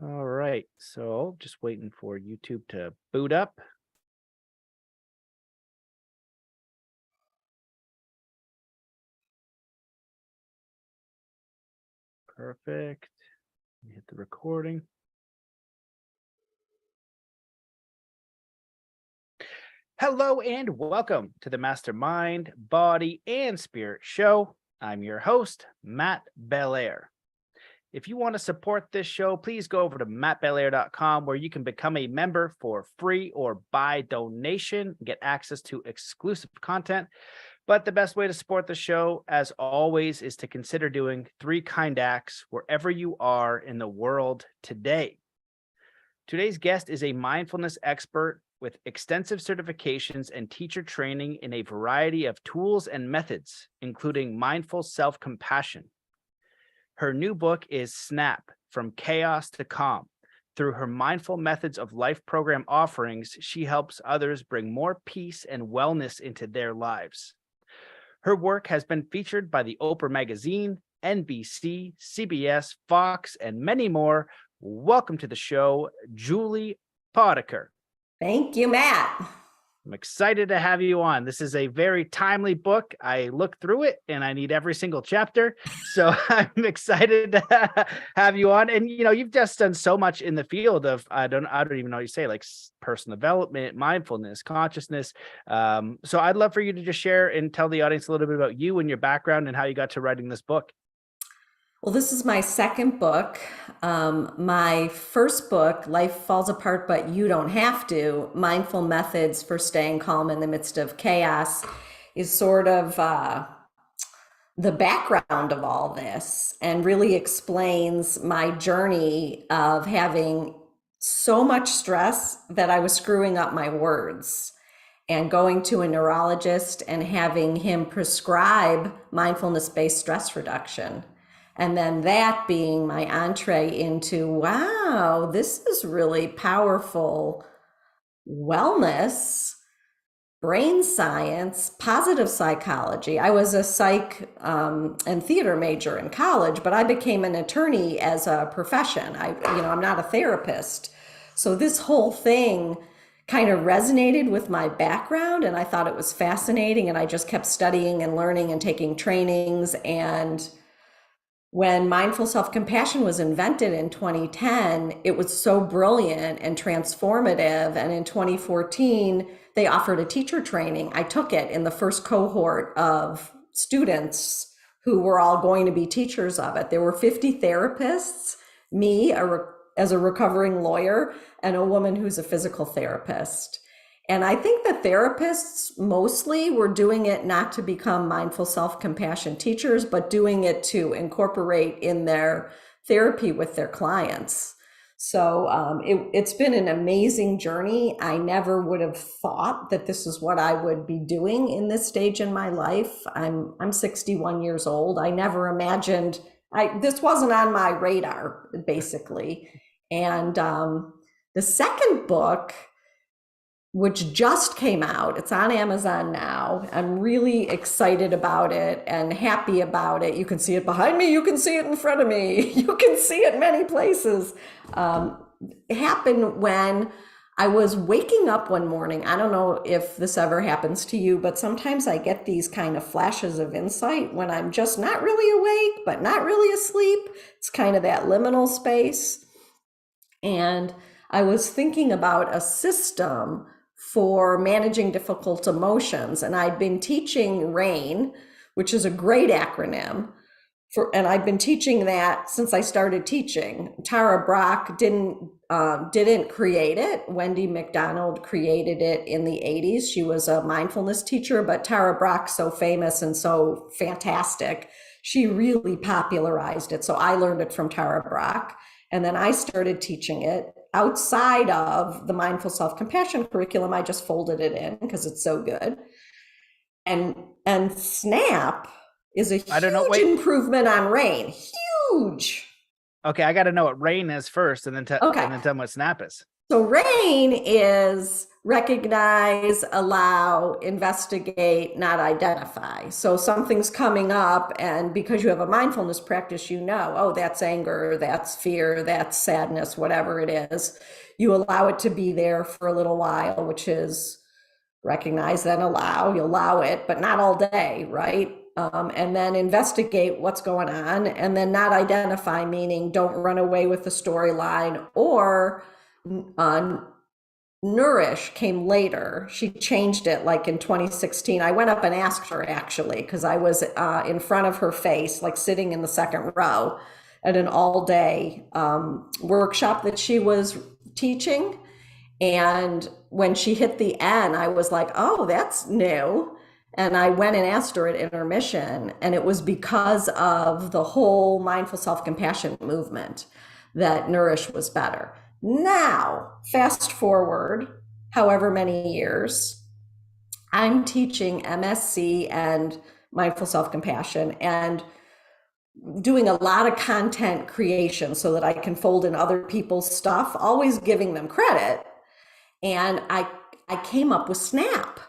All right, so just waiting for YouTube to boot up. Perfect. Hit the recording. Hello and welcome to the Mastermind, Body, and Spirit Show. I'm your host, Matt Belair. If you want to support this show, please go over to mattbelair.com where you can become a member for free or by donation, get access to exclusive content. But the best way to support the show, as always, is to consider doing 3 kind acts wherever you are in the world today. Today's guest is a mindfulness expert with extensive certifications and teacher training in a variety of tools and methods, including mindful self-compassion. Her new book is Snap: From Chaos to Calm. Through her Mindful Methods of Life program offerings, she helps others bring more peace and wellness into their lives. Her work has been featured by the Oprah Magazine, NBC, CBS, Fox, and many more. Welcome to the show, Julie Potiker. Thank you, Matt. I'm excited to have you on. This is a very timely book. I looked through it and I need every single chapter. So I'm excited to have you on. And, you know, you've just done so much in the field of, I don't even know what you say, like personal development, mindfulness, consciousness. So I'd love for you to just share and tell the audience a little bit about you and your background and how you got to writing this book. Well, this is my second book. My first book, Life Falls Apart, But You Don't Have to, Mindful Methods for Staying Calm in the Midst of Chaos, is sort of the background of all this and really explains my journey of having so much stress that I was screwing up my words and going to a neurologist and having him prescribe mindfulness-based stress reduction. And then that being my entree into, wow, this is really powerful wellness, brain science, positive psychology. I was a psych and theater major in college, but I became an attorney as a profession. I'm not a therapist. So this whole thing kind of resonated with my background, and I thought it was fascinating, and I just kept studying and learning and taking trainings. And when mindful self-compassion was invented in 2010, it was so brilliant and transformative. And in 2014, they offered a teacher training. I took it in the first cohort of students who were all going to be teachers of it. There were 50 therapists, me as a recovering lawyer, and a woman who's a physical therapist. And I think the therapists mostly were doing it not to become mindful self-compassion teachers, but doing it to incorporate in their therapy with their clients. So it's been an amazing journey. I never would have thought that this is what I would be doing in this stage in my life. I'm 61 years old. I never imagined, this wasn't on my radar, basically. And the second book, which just came out, it's on Amazon now. I'm really excited about it and happy about it. You can see it behind me. You can see it in front of me. You can see it many places. It happened when I was waking up one morning. I don't know if this ever happens to you, but sometimes I get these kind of flashes of insight when I'm just not really awake, but not really asleep. It's kind of that liminal space. And I was thinking about a system for managing difficult emotions. And I'd been teaching RAIN, which is a great acronym, and I've been teaching that since I started teaching. Tara Brach didn't create it. Wendy McDonald created it in the 80s. She was a mindfulness teacher, but Tara Brach's so famous and so fantastic, she really popularized it. So I learned it from Tara Brach. And then I started teaching it outside of the mindful self-compassion curriculum. I just folded it in because it's so good. And Snap is a huge improvement on RAIN. Huge. Okay, I got to know what RAIN is first, and then tell me what Snap is. So RAIN is recognize, allow, investigate, not identify. So something's coming up, and because you have a mindfulness practice, you know, oh, that's anger, that's fear, that's sadness, whatever it is. You allow it to be there for a little while, which is recognize, then allow. You allow it, but not all day, right? And then investigate what's going on, and then not identify, meaning don't run away with the storyline. Or Nourish came later. She changed it like in 2016. I went up and asked her actually, because I was in front of her face, like sitting in the second row at an all day workshop that she was teaching. And when she hit the end, I was like, oh, that's new. And I went and asked her at intermission, and it was because of the whole mindful self-compassion movement that Nourish was better. Now, fast forward however many years, I'm teaching MSc and mindful self-compassion and doing a lot of content creation so that I can fold in other people's stuff, always giving them credit. And I came up with SNAP,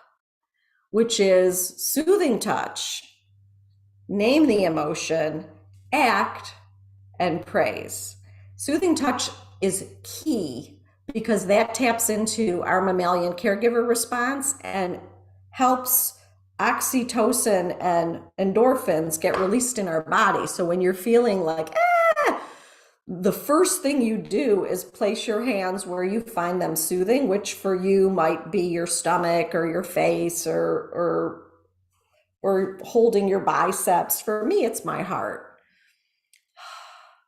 which is soothing touch, name the emotion, act, and praise. Soothing touch is key because that taps into our mammalian caregiver response and helps oxytocin and endorphins get released in our body. So when you're feeling like, the first thing you do is place your hands where you find them soothing, which for you might be your stomach or your face or holding your biceps. For me, it's my heart.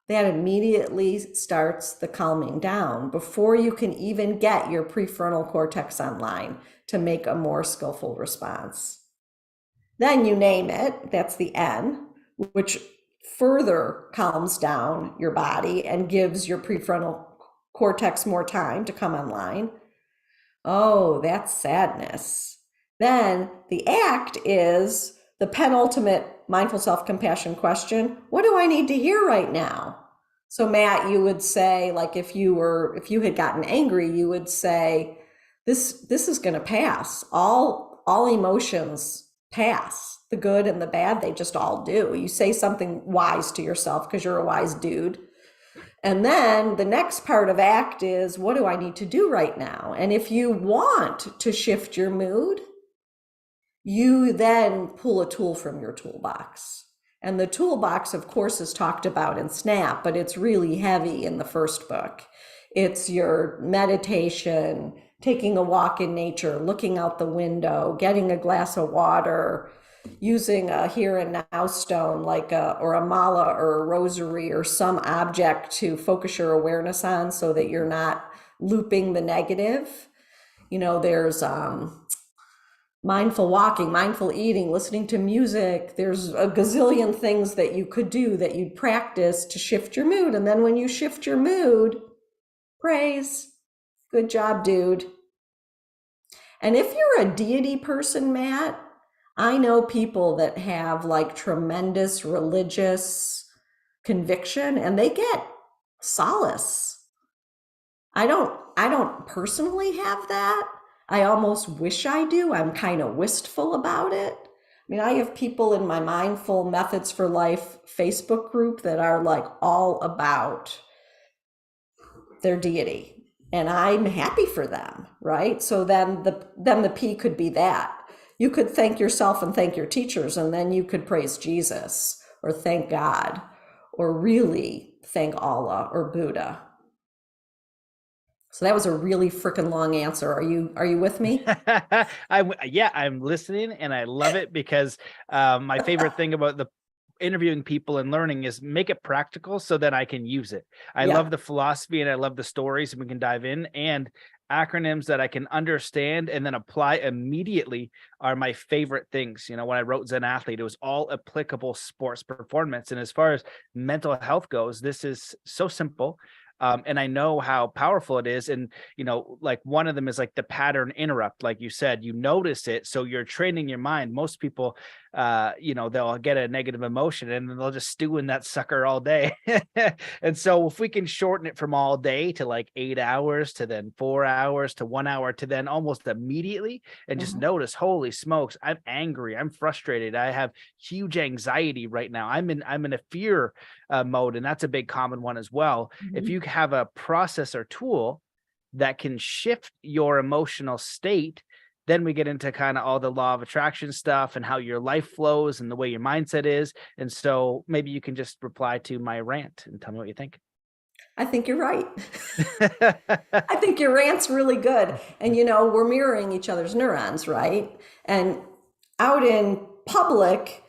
That immediately starts the calming down before you can even get your prefrontal cortex online to make a more skillful response. Then you name it, that's the N, which further calms down your body and gives your prefrontal cortex more time to come online. Oh, that's sadness. Then the ACT is the penultimate mindful self-compassion question. What do I need to hear right now? So Matt, you would say, like, if you had gotten angry, you would say, this is going to pass. All emotions pass. The good and the bad, they just all do. You say something wise to yourself because you're a wise dude. And then the next part of ACT is, what do I need to do right now? And if you want to shift your mood, you then pull a tool from your toolbox. And the toolbox, of course, is talked about in SNAP, but it's really heavy in the first book. It's your meditation, taking a walk in nature, looking out the window, getting a glass of water, using a here and now stone or a mala or a rosary or some object to focus your awareness on so that you're not looping the negative. There's mindful walking, mindful eating, listening to music. There's a gazillion things that you could do that you'd practice to shift your mood. And then when you shift your mood, praise. Good job, dude. And if you're a deity person, Matt, I know people that have like tremendous religious conviction and they get solace. I don't personally have that. I almost wish I do. I'm kind of wistful about it. I mean, I have people in my Mindful Methods for Life Facebook group that are like all about their deity, and I'm happy for them, right? So then the P could be that. You could thank yourself and thank your teachers, and then you could praise Jesus or thank God or really thank Allah or Buddha. So that was a really freaking long answer. Are you with me? I'm listening and I love it because my favorite thing about the interviewing people and learning is make it practical so that I can use it. I love the philosophy and I love the stories, and we can dive in, and acronyms that I can understand and then apply immediately are my favorite things. When I wrote Zen Athlete, it was all applicable sports performance. And as far as mental health goes, this is so simple. And I know how powerful it is. And, like one of them is like the pattern interrupt. Like you said, you notice it. So you're training your mind. Most people they'll get a negative emotion and then they'll just stew in that sucker all day. And so if we can shorten it from all day to like 8 hours to then 4 hours to 1 hour to then almost immediately, and just notice, holy smokes, I'm angry, I'm frustrated, I have huge anxiety right now, I'm in a fear mode, and that's a big common one as well. If you have a process or tool that can shift your emotional state, then we get into kind of all the law of attraction stuff and how your life flows and the way your mindset is. And so maybe you can just reply to my rant and tell me what you think. I think you're right. I think your rant's really good. And, we're mirroring each other's neurons, right? And out in public,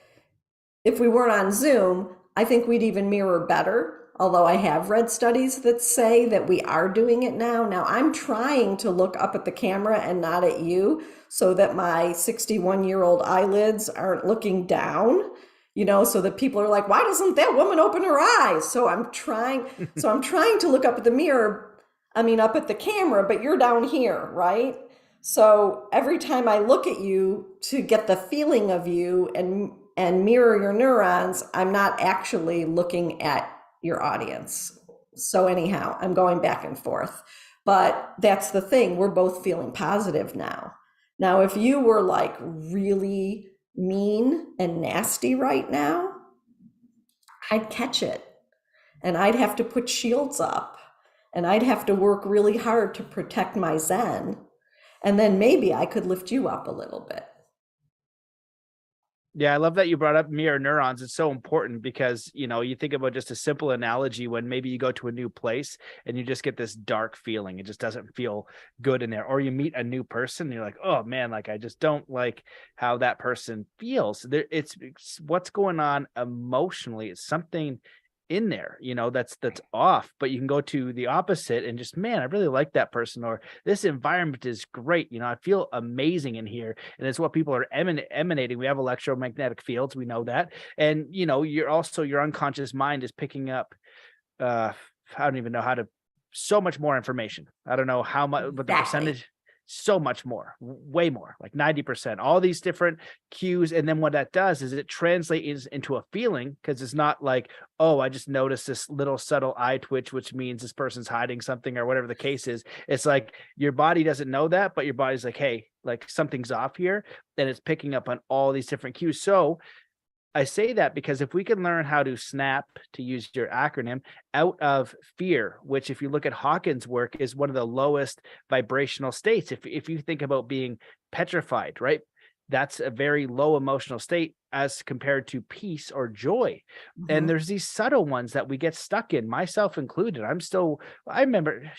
if we weren't on Zoom, I think we'd even mirror better. Although I have read studies that say that we are doing it now. Now I'm trying to look up at the camera and not at you so that my 61-year-old eyelids aren't looking down, so that people are like, why doesn't that woman open her eyes? So I'm trying to look up at the mirror, up at the camera, but you're down here, right? So every time I look at you to get the feeling of you and mirror your neurons, I'm not actually looking at your audience. So anyhow, I'm going back and forth, but that's the thing. We're both feeling positive now. Now, if you were like really mean and nasty right now, I'd catch it and I'd have to put shields up and I'd have to work really hard to protect my Zen. And then maybe I could lift you up a little bit. Yeah, I love that you brought up mirror neurons. It's so important because, you think about just a simple analogy when maybe you go to a new place and you just get this dark feeling. It just doesn't feel good in there. Or you meet a new person and you're like, oh man, like I just don't like how that person feels. It's what's going on emotionally. It's something in there, that's off. But you can go to the opposite and just, man, I really like that person, or this environment is great, I feel amazing in here. And it's what people are emanating. We have electromagnetic fields, we know that. And you're also, your unconscious mind is picking up I don't even know how to, so much more information. I don't know how much, but the percentage, so much more, way more, like 90%, all these different cues. And then what that does is it translates into a feeling, because it's not like, oh, I just noticed this little subtle eye twitch, which means this person's hiding something or whatever the case is. It's like your body doesn't know that, but your body's like, hey, like something's off here. And it's picking up on all these different cues. So I say that because if we can learn how to snap, to use your acronym, out of fear, which if you look at Hawkins' work is one of the lowest vibrational states. If you think about being petrified, right? That's a very low emotional state as compared to peace or joy. And there's these subtle ones that we get stuck in, myself included. I remember,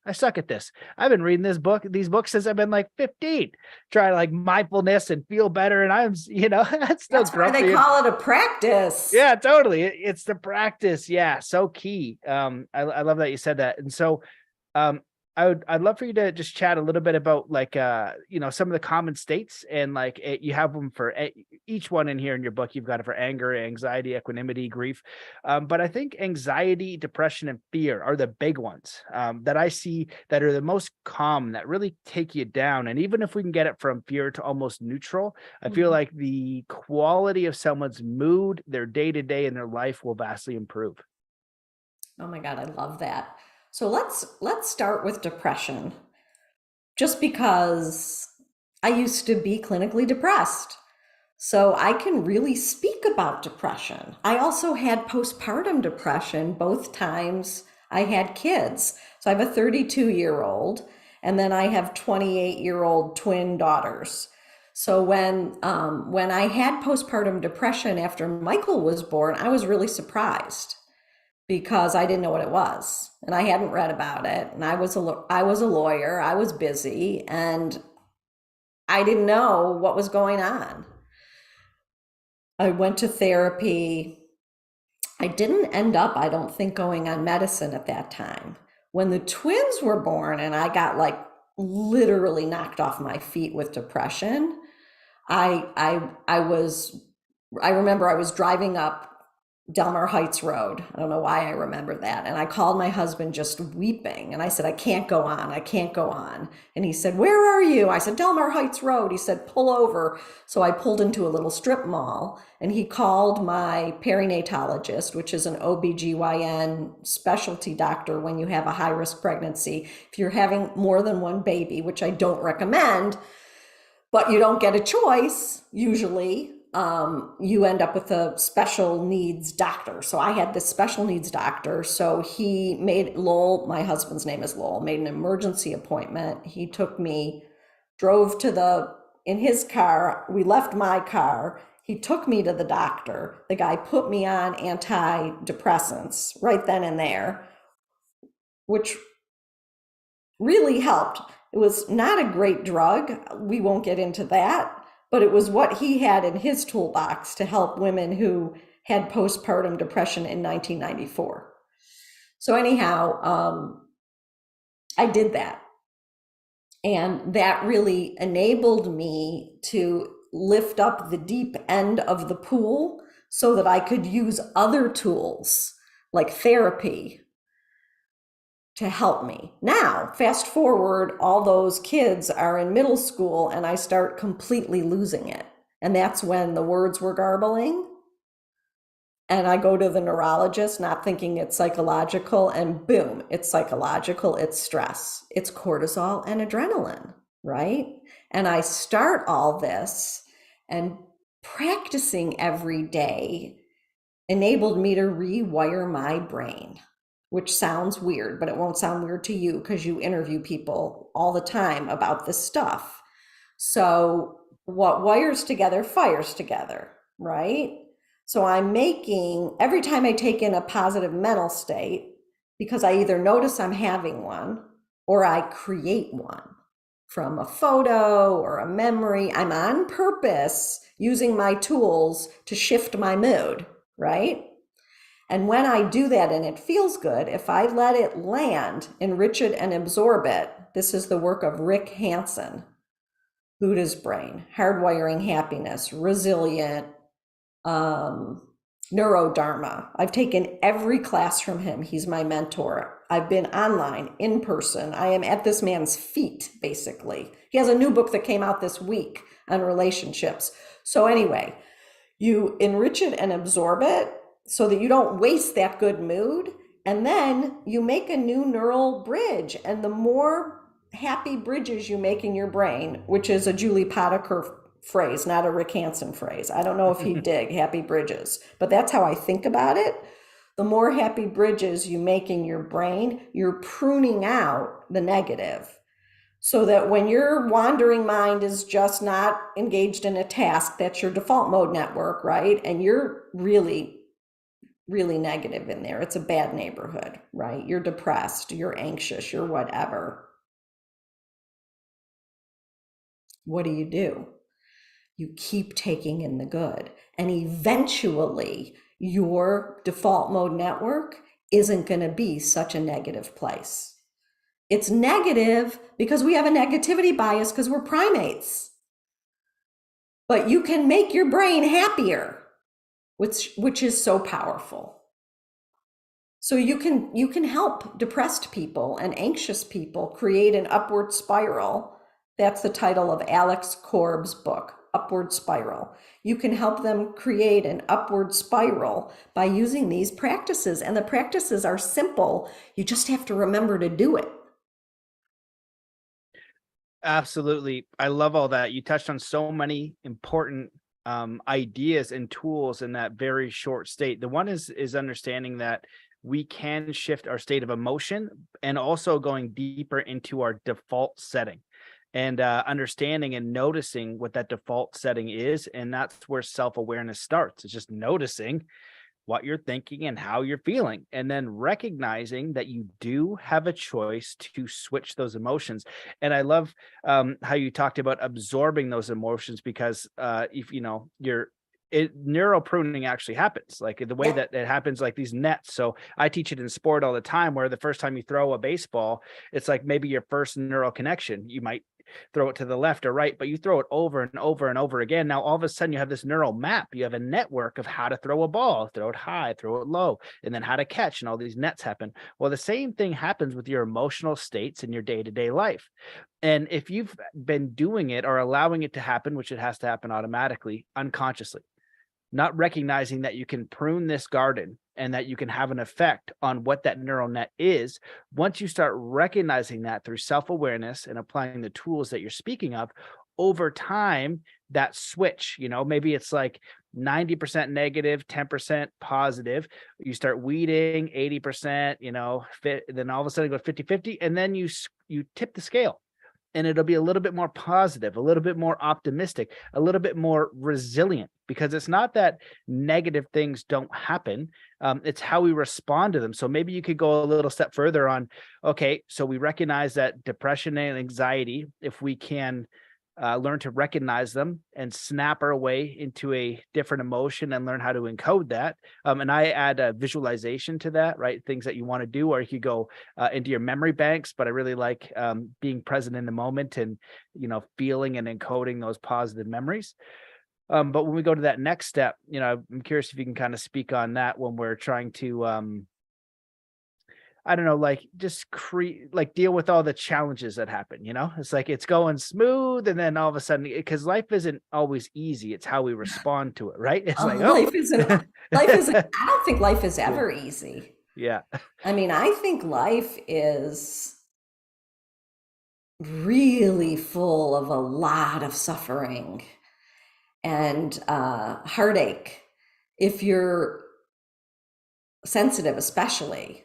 I suck at this. I've been reading these books since I've been like 15, trying to like mindfulness and feel better. And I'm, that's why they call it a practice. Yeah, totally. It's the practice. Yeah. So key. I love that you said that. And so, I'd love for you to just chat a little bit about like, some of the common states, and like you have them for each one in here in your book. You've got it for anger, anxiety, equanimity, grief. But I think anxiety, depression, and fear are the big ones that I see that are the most common, that really take you down. And even if we can get it from fear to almost neutral, I feel like the quality of someone's mood, their day-to-day and their life will vastly improve. Oh my God, I love that. So let's start with depression, just because I used to be clinically depressed. So I can really speak about depression. I also had postpartum depression both times I had kids. So I have a 32-year-old, and then I have 28-year-old twin daughters. So when I had postpartum depression after Michael was born, I was really surprised, because I didn't know what it was and I hadn't read about it. And I was a lawyer, I was busy, and I didn't know what was going on. I went to therapy. I didn't end up, I don't think, going on medicine at that time. When the twins were born and I got like literally knocked off my feet with depression, I remember I was driving up Delmar Heights Road. I don't know why I remember that. And I called my husband just weeping. And I said, I can't go on. I can't go on. And he said, where are you? I said, Delmar Heights Road. He said, pull over. So I pulled into a little strip mall and he called my perinatologist, which is an OBGYN specialty doctor when you have a high risk pregnancy. If you're having more than one baby, which I don't recommend, but you don't get a choice usually. You end up with a special needs doctor. So I had this special needs doctor. So he made Lowell, my husband's name is Lowell, made an emergency appointment. He took me, drove in his car. We left my car. He took me to the doctor. The guy put me on antidepressants right then and there, which really helped. It was not a great drug. We won't get into that. But it was what he had in his toolbox to help women who had postpartum depression in 1994. So anyhow, I did that. And that really enabled me to lift up the deep end of the pool so that I could use other tools like therapy to help me. Now, fast forward, all those kids are in middle school and I start completely losing it. And that's when the words were garbling. And I go to the neurologist, not thinking it's psychological, and boom, it's psychological, it's stress, it's cortisol and adrenaline, right? And I start all this, and practicing every day enabled me to rewire my brain, which sounds weird, but it won't sound weird to you because you interview people all the time about this stuff. So what wires together fires together, right? So I'm making, every time I take in a positive mental state, because I either notice I'm having one or I create one from a photo or a memory, I'm on purpose using my tools to shift my mood, right? And when I do that and it feels good, if I let it land, enrich it, and absorb it, this is the work of Rick Hansen, Buddha's Brain, Hardwiring Happiness, Resilient, Neurodharma. I've taken every class from him. He's my mentor. I've been online, in person. I am at this man's feet, basically. He has a new book that came out this week on relationships. So anyway, you enrich it and absorb it so that you don't waste that good mood. And then you make a new neural bridge. And the more happy bridges you make in your brain, which is a Julie Potiker phrase, not a Rick Hansen phrase. I don't know if he'd dig happy bridges, but that's how I think about it. The more happy bridges you make in your brain, you're pruning out the negative. So that when your wandering mind is just not engaged in a task, that's your default mode network, right? And you're really negative in there. It's a bad neighborhood, right? You're depressed, you're anxious, you're whatever. What do? You keep taking in the good. And eventually, your default mode network isn't going to be such a negative place. It's negative because we have a negativity bias because we're primates. But you can make your brain happier, which is so powerful. So you can help depressed people and anxious people create an upward spiral. That's the title of Alex Korb's book, Upward Spiral. You can help them create an upward spiral by using these practices. And the practices are simple. You just have to remember to do it. Absolutely. I love all that. You touched on so many important ideas and tools in that very short state. The one is understanding that we can shift our state of emotion and also going deeper into our default setting and understanding and noticing what that default setting is. And that's where self-awareness starts. It's just noticing what you're thinking and how you're feeling, and then recognizing that you do have a choice to switch those emotions. And I love how you talked about absorbing those emotions, because if neural pruning actually happens, like the way that it happens, like these nets. So I teach it in sport all the time, where the first time you throw a baseball, it's like maybe your first neural connection. You might throw it to the left or right, but you throw it over and over and over again. Now, all of a sudden you have this neural map. You have a network of how to throw a ball, throw it high, throw it low, and then how to catch, and all these nets happen. Well, the same thing happens with your emotional states in your day-to-day life. And if you've been doing it or allowing it to happen, which it has to happen automatically, unconsciously, not recognizing that you can prune this garden and that you can have an effect on what that neural net is. Once you start recognizing that through self-awareness and applying the tools that you're speaking of, over time, that switch, maybe it's like 90% negative, 10% positive. You start weeding 80%, then all of a sudden it goes 50-50, and then you tip the scale. And it'll be a little bit more positive, a little bit more optimistic, a little bit more resilient, because it's not that negative things don't happen. It's how we respond to them. So maybe you could go a little step further on, okay, so we recognize that depression and anxiety, if we can learn to recognize them and snap our way into a different emotion and learn how to encode that. And I add a visualization to that, right? Things that you want to do, or you could go into your memory banks, but I really like being present in the moment and, feeling and encoding those positive memories. But when we go to that next step, I'm curious if you can kind of speak on that when we're trying to, I don't know, like just deal with all the challenges that happen, it's like it's going smooth. And then all of a sudden, because life isn't always easy, it's how we respond to it, right? It's like, life isn't, I don't think life is ever easy. Yeah. I mean, I think life is really full of a lot of suffering and heartache, if you're sensitive, especially.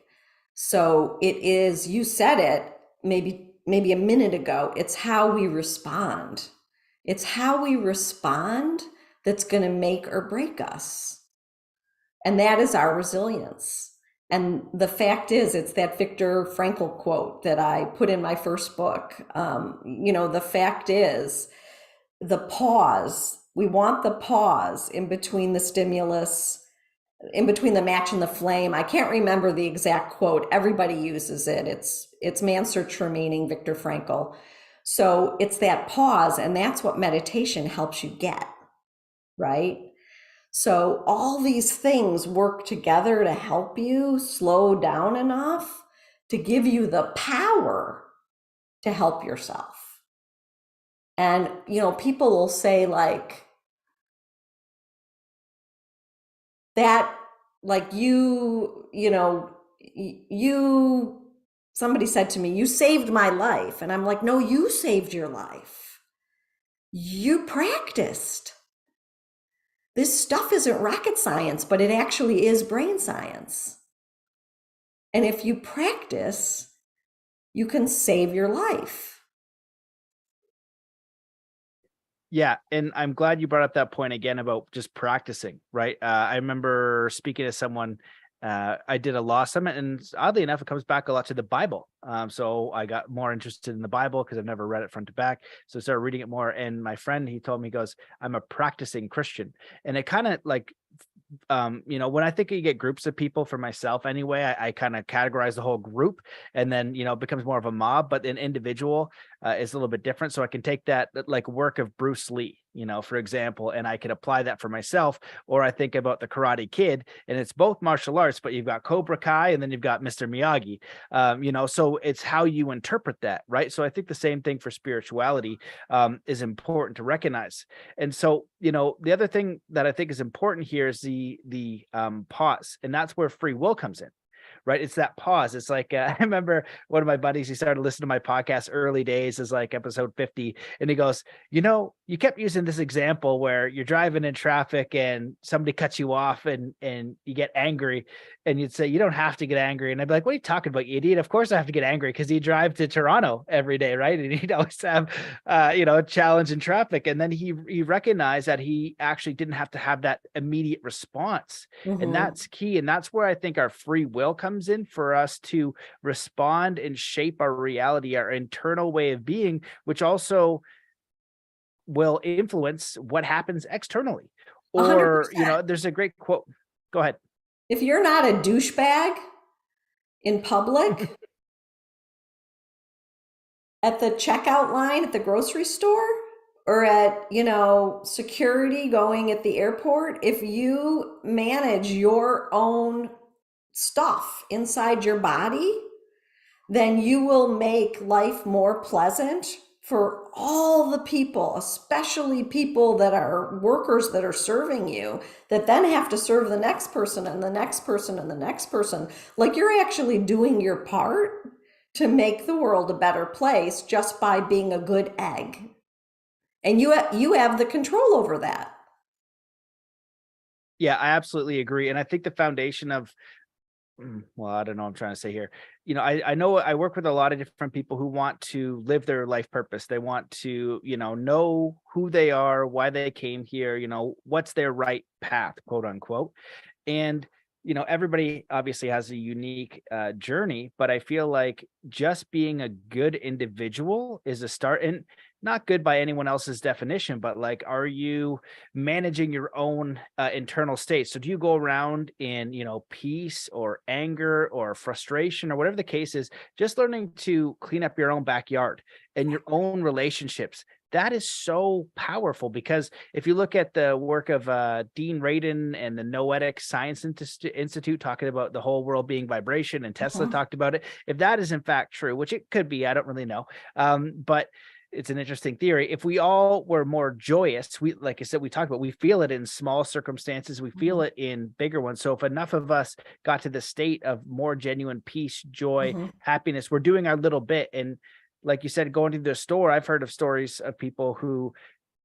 So it is, you said it maybe a minute ago, it's how we respond. It's how we respond that's going to make or break us. And that is our resilience. And the fact is, it's that Viktor Frankl quote that I put in my first book. The fact is, the pause, we want the pause in between the stimulus, in between the match and the flame. I can't remember the exact quote. Everybody uses it. It's Man's Search for Meaning, Viktor Frankl. So it's that pause, and that's what meditation helps you get, right? So all these things work together to help you slow down enough to give you the power to help yourself. And, people will say like, that, like somebody said to me, you saved my life. And I'm like, no, you saved your life. You practiced. This stuff isn't rocket science, but it actually is brain science. And if you practice, you can save your life. Yeah. And I'm glad you brought up that point again about just practicing, right? I remember speaking to someone, I did a law summit, and oddly enough, it comes back a lot to the Bible. So I got more interested in the Bible because I've never read it front to back. So I started reading it more. And my friend, he told me, he goes, I'm a practicing Christian. And it kind of like, when I think you get groups of people, for myself anyway, I kind of categorize the whole group, and then, it becomes more of a mob, but an individual is a little bit different. So I can take that like work of Bruce Lee, for example, and I can apply that for myself. Or I think about the Karate Kid, and it's both martial arts, but you've got Cobra Kai and then you've got Mr. Miyagi, so it's how you interpret that, right? So I think the same thing for spirituality is important to recognize. And so, the other thing that I think is important here is the pause, and that's where free will comes in. Right. It's that pause. It's like, I remember one of my buddies, he started listening to my podcast early days, is like episode 50. And he goes, you kept using this example where you're driving in traffic and somebody cuts you off and you get angry, and you'd say, you don't have to get angry. And I'd be like, what are you talking about, you idiot? Of course I have to get angry, because you drive to Toronto every day. Right. And he'd always have, a challenge in traffic. And then he recognized that he actually didn't have to have that immediate response. Mm-hmm. And that's key. And that's where I think our free will comes in, for us to respond and shape our reality, our internal way of being, which also will influence what happens externally. Or 100%. There's a great quote. Go ahead. If you're not a douchebag in public, at the checkout line at the grocery store or at, security going at the airport, if you manage your own stuff inside your body, then you will make life more pleasant for all the people, especially people that are workers that are serving you, that then have to serve the next person and the next person and the next person. Like, you're actually doing your part to make the world a better place just by being a good egg. And you have the control over that. Yeah, I absolutely agree. And I think the foundation of, well, I don't know what I'm trying to say here. I know I work with a lot of different people who want to live their life purpose. They want to, know who they are, why they came here, what's their right path, quote unquote. And, everybody obviously has a unique journey, but I feel like just being a good individual is a start. And not good by anyone else's definition, but like, are you managing your own internal state? So do you go around in, peace or anger or frustration or whatever the case is, just learning to clean up your own backyard and your own relationships? That is so powerful, because if you look at the work of Dean Radin and the Noetic Science Institute talking about the whole world being vibration, and Tesla talked about it, if that is in fact true, which it could be, I don't really know, but it's an interesting theory. If we all were more joyous, like I said, we talked about, we feel it in small circumstances, we feel it in bigger ones. So if enough of us got to the state of more genuine peace, joy, happiness, we're doing our little bit. And like you said, going to the store, I've heard of stories of people who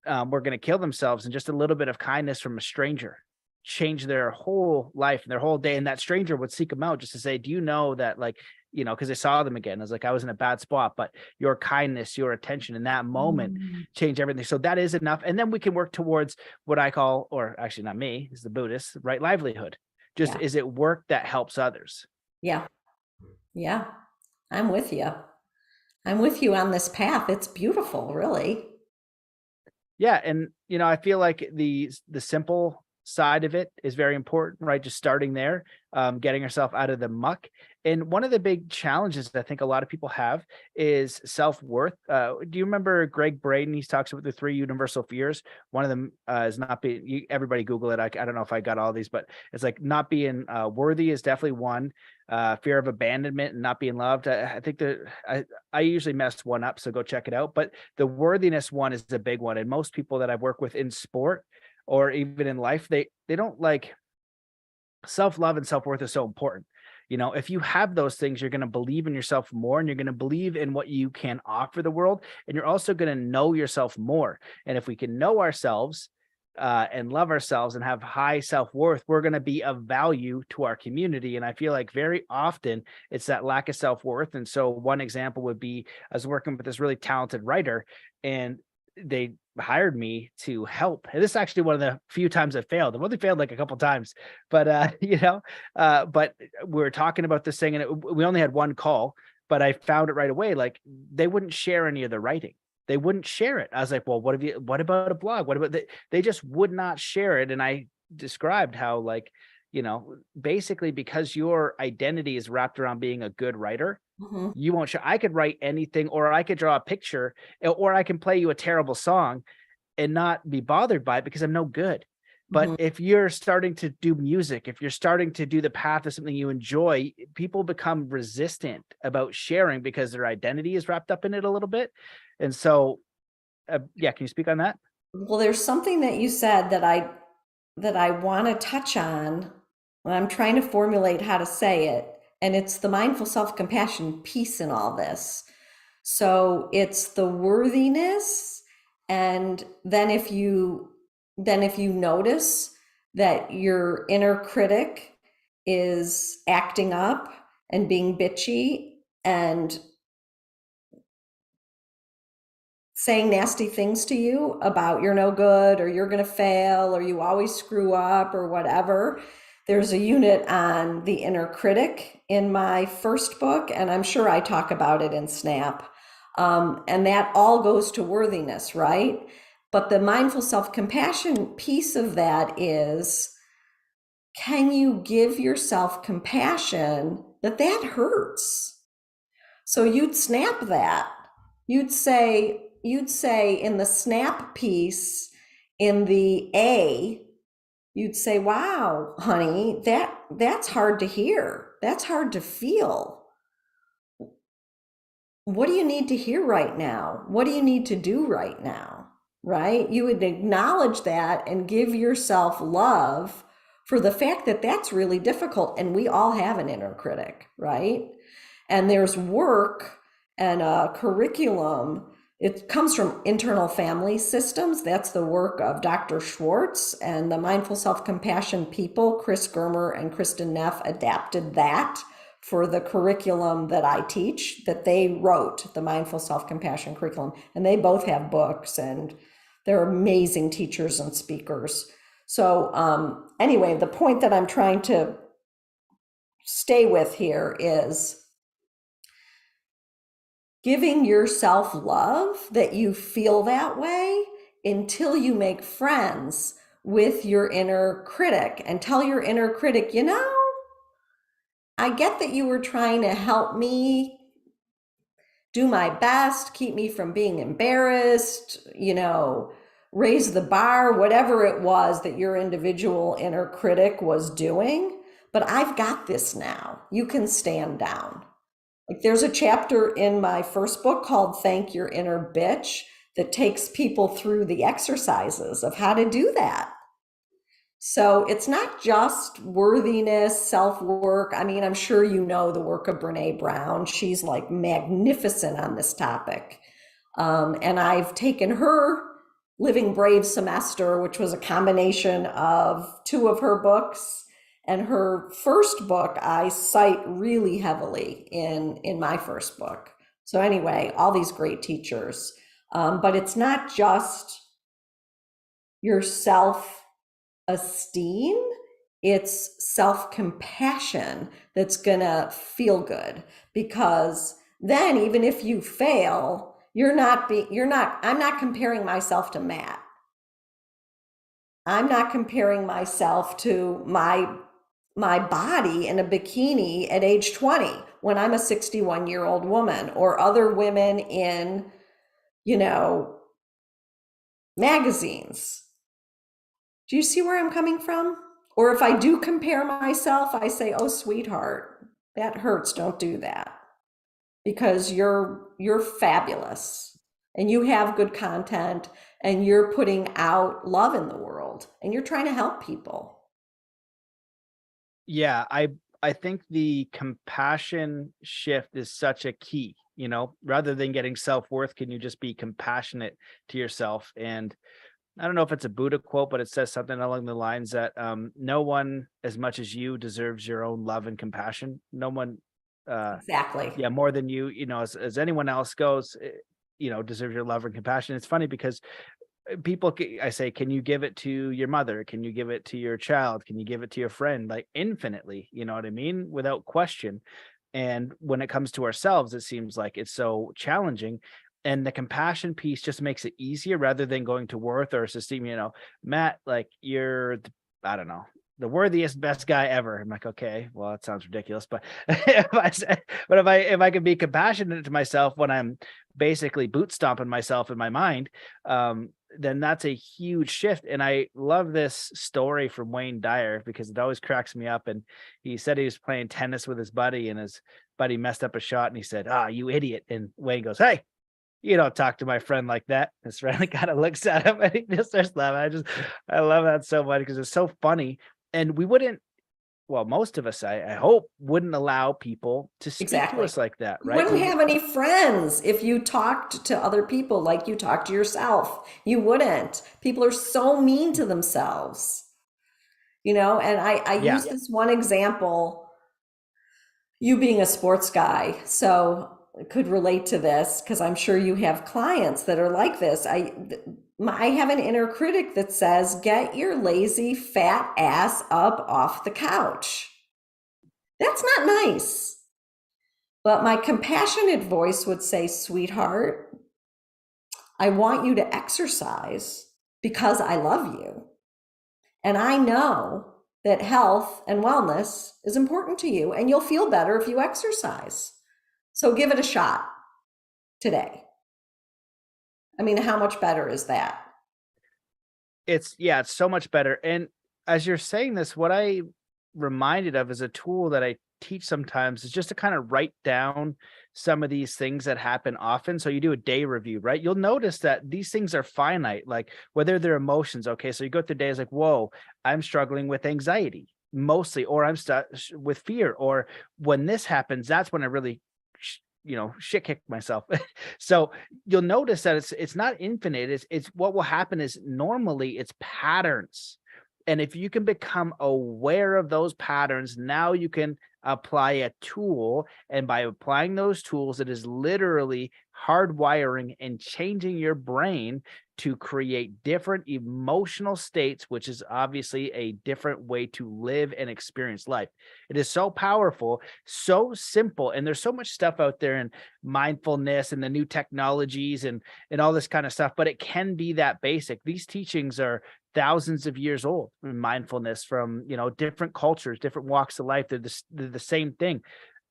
were going to kill themselves, and just a little bit of kindness from a stranger changed their whole life and their whole day. And that stranger would seek them out just to say, do you know that, like, because they saw them again. I was like, I was in a bad spot, but your kindness, your attention in that moment changed everything. So that is enough. And then we can work towards what I call, or actually not me, is the Buddhist, right livelihood. Just is it work that helps others? Yeah. Yeah. I'm with you. I'm with you on this path. It's beautiful, really. Yeah. And, I feel like the simple side of it is very important, right? Just starting there, getting yourself out of the muck. And one of the big challenges that I think a lot of people have is self-worth. Do you remember Greg Braden? He talks about the 3 universal fears. One of them is not being, everybody Google it. I don't know if I got all these, but it's like not being worthy is definitely one. Fear of abandonment and not being loved. I think that I usually mess one up, so go check it out. But the worthiness one is a big one. And most people that I've worked with in sport or even in life, they don't like, self-love and self-worth is so important. If you have those things, you're going to believe in yourself more, and you're going to believe in what you can offer the world. And you're also going to know yourself more. And if we can know ourselves and love ourselves and have high self-worth, we're going to be of value to our community. And I feel like very often it's that lack of self-worth. And so one example would be, I was working with this really talented writer, and they hired me to help. And this is actually one of the few times I failed. I've only failed like a couple of times, but but we were talking about this thing, and we only had one call, but I found it right away. Like, they wouldn't share any of the writing. They wouldn't share it. I was like, well, what about a blog? What about they just would not share it. And I described how, like, basically, because your identity is wrapped around being a good writer, you won't show. I could write anything, or I could draw a picture, or I can play you a terrible song and not be bothered by it because I'm no good. But if you're starting to do music, if you're starting to do the path of something you enjoy, people become resistant about sharing because their identity is wrapped up in it a little bit. And so, can you speak on that? Well, there's something that you said that I want to touch on, and I'm trying to formulate how to say it. And it's the mindful self-compassion piece in all this. So it's the worthiness. And then if you notice that your inner critic is acting up and being bitchy and saying nasty things to you about you're no good, or you're going to fail, or you always screw up, or whatever. There's a unit on the inner critic in my first book, and I'm sure I talk about it in Snap. And that all goes to worthiness, right? But the mindful self-compassion piece of that is, can you give yourself compassion that hurts? So you'd snap that. you'd say in the snap piece, in the A, you'd say, wow, honey, that's hard to hear. That's hard to feel. What do you need to hear right now? What do you need to do right now? Right? You would acknowledge that and give yourself love for the fact that that's really difficult. And we all have an inner critic, right? And there's work and a curriculum. It comes from internal family systems. That's the work of Dr. Schwartz and the Mindful Self-Compassion people. Chris Germer and Kristen Neff adapted that for the curriculum that I teach, that they wrote, the Mindful Self-Compassion curriculum. And they both have books, and they're amazing teachers and speakers. So anyway, the point that I'm trying to stay with here is giving yourself love that you feel that way until you make friends with your inner critic and tell your inner critic, I get that you were trying to help me do my best, keep me from being embarrassed, raise the bar, whatever it was that your individual inner critic was doing. But I've got this now. You can stand down. Like, there's a chapter in my first book called Thank Your Inner Bitch that takes people through the exercises of how to do that. So it's not just worthiness, self-work. I mean, I'm sure you know the work of Brene Brown. She's like magnificent on this topic. And I've taken her Living Brave semester, which was a combination of two of her books. And her first book, I cite really heavily in my first book. So anyway, all these great teachers. But it's not just your self-esteem, it's self-compassion that's gonna feel good. Because then even if you fail, I'm not comparing myself to Matt. I'm not comparing myself to my body in a bikini at age 20 when I'm a 61-year-old woman, or other women in, magazines. Do you see where I'm coming from? Or if I do compare myself, I say, oh, sweetheart, that hurts. Don't do that. Because you're fabulous and you have good content and you're putting out love in the world and you're trying to help people. Yeah, I think the compassion shift is such a key, rather than getting self-worth, can you just be compassionate to yourself? And I don't know if it's a Buddha quote, but it says something along the lines that no one as much as you deserves your own love and compassion. No one Exactly. more than you, as anyone else goes, deserves your love and compassion. It's funny because I say, can you give it to your mother? Can you give it to your child? Can you give it to your friend? Like, infinitely, you know what I mean? Without question. And when it comes to ourselves, it seems like it's so challenging. And the compassion piece just makes it easier, rather than going to worth or esteem, Matt, like, I don't know, the worthiest, best guy ever. I'm like, okay, well, that sounds ridiculous, but if I could be compassionate to myself when I'm basically boot stomping myself in my mind, then that's a huge shift. And I love this story from Wayne Dyer because it always cracks me up. And he said he was playing tennis with his buddy, and his buddy messed up a shot, and he said, you idiot. And Wayne goes, hey, you don't talk to my friend like that. His friend kind of looks at him and he just starts laughing. I love that so much because it's so funny. And we wouldn't, well, most of us, I hope, wouldn't allow people to speak to us like that, You right? wouldn't have any friends if you talked to other people like you talk to yourself. You wouldn't. People are so mean to themselves, and I Yeah. use this one example, you being a sports guy, so could relate to this because I'm sure you have clients that are like this. I have an inner critic that says, get your lazy fat ass up off the couch. That's not nice. But my compassionate voice would say, sweetheart, I want you to exercise because I love you. And I know that health and wellness is important to you, and you'll feel better if you exercise. So give it a shot today. I mean, how much better is that? It's so much better. And as you're saying this, what I reminded of is a tool that I teach sometimes is just to kind of write down some of these things that happen often. So you do a day review, right? You'll notice that these things are finite, like whether they're emotions. Okay, so you go through days like, whoa, I'm struggling with anxiety mostly, or I'm stuck with fear, or when this happens, that's when I really shit kick myself. So you'll notice that it's not infinite. It's what will happen is normally it's patterns. And if you can become aware of those patterns, now you can apply a tool. And by applying those tools, it is literally hardwiring and changing your brain to create different emotional states, which is obviously a different way to live and experience life. It is so powerful, so simple. And there's so much stuff out there in mindfulness and the new technologies and all this kind of stuff, but it can be that basic. These teachings are thousands of years old. Mindfulness from different cultures, different walks of life. They're the same thing.